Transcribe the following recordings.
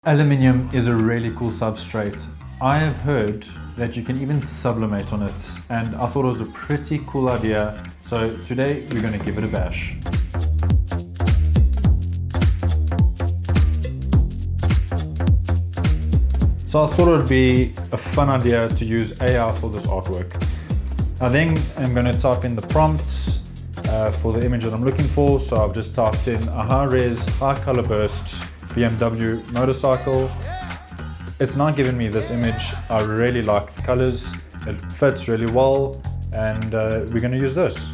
Aluminium is a really cool substrate. I have heard that you can even sublimate on it, and I thought it was a pretty cool idea. So today we're going to give it a bash. So I thought it would be a fun idea to use AI for this artwork. I then am going to type in the prompts for the image that I'm looking for. So I've just typed in a high-res, high-color burst BMW motorcycle. It's not giving me this image. I really like the colors. It fits really well, and we're going to use this.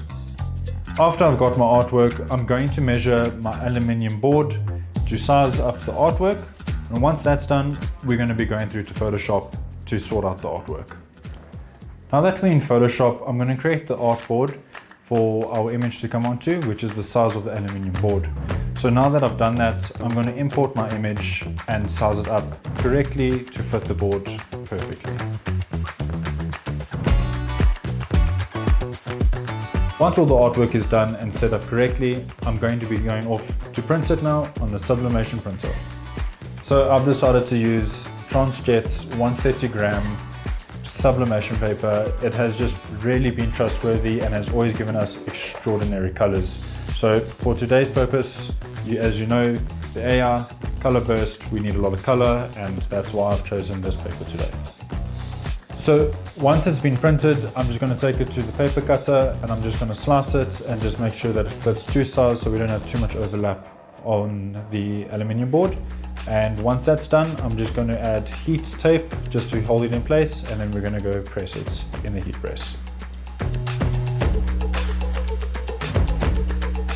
After I've got my artwork, I'm going to measure my aluminium board to size up the artwork. And once that's done, we're going to be going through to Photoshop to sort out the artwork. Now that we're in Photoshop, I'm going to create the artboard for our image to come onto, which is the size of the aluminium board. So now that I've done that, I'm going to import my image and size it up correctly to fit the board perfectly. Once all the artwork is done and set up correctly, I'm going to be going off to print it now on the Sublimation printer. So I've decided to use Transjet's 130 gram sublimation paper. It has just really been trustworthy and has always given us extraordinary colors. So for today's purpose, as you know, the AI color burst, we need a lot of color, and that's why I've chosen this paper today. So once it's been printed, I'm just going to take it to the paper cutter and I'm just going to slice it and just make sure that it fits to size so we don't have too much overlap on the aluminium board. And once that's done, I'm just going to add heat tape just to hold it in place, and then we're going to go press it in the heat press.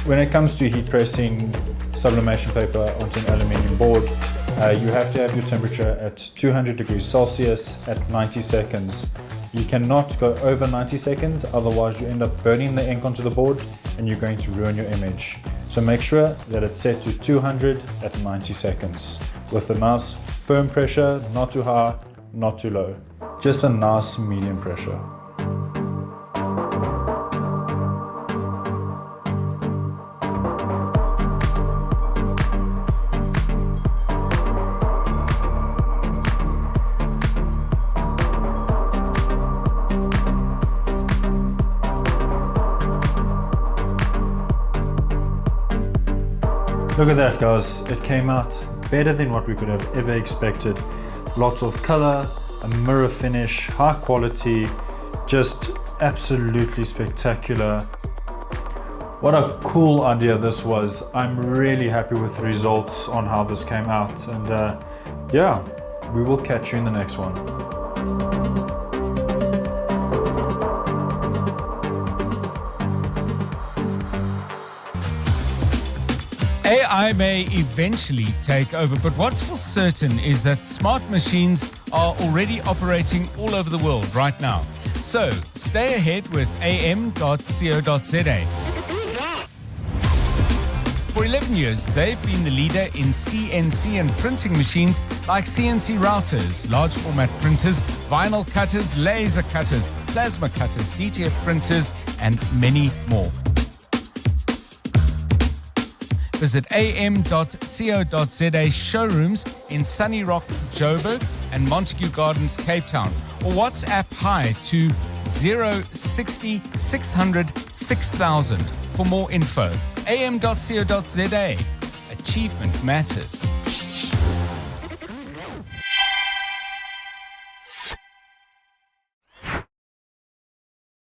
When it comes to heat pressing sublimation paper onto an aluminium board, you have to have your temperature at 200 degrees Celsius at 90 seconds. You cannot go over 90 seconds, otherwise you end up burning the ink onto the board and you're going to ruin your image. So make sure that it's set to 200 at 90 seconds with a nice firm pressure, not too high, not too low. Just a nice medium pressure. Look at that, guys, it came out better than what we could have ever expected. Lots of color, a mirror finish, high quality, just absolutely spectacular. What a cool idea this was. I'm really happy with the results on how this came out, and yeah, we will catch you in the next one. AI may eventually take over, but what's for certain is that smart machines are already operating all over the world right now. So stay ahead with AM.CO.za. For 11 years, they've been the leader in CNC and printing machines like CNC routers, large format printers, vinyl cutters, laser cutters, plasma cutters, DTF printers, and many more. Visit am.co.za showrooms in Sunny Rock, Joburg, and Montague Gardens, Cape Town, or WhatsApp hi to 060 600 6000 for more info. am.co.za. Achievement matters.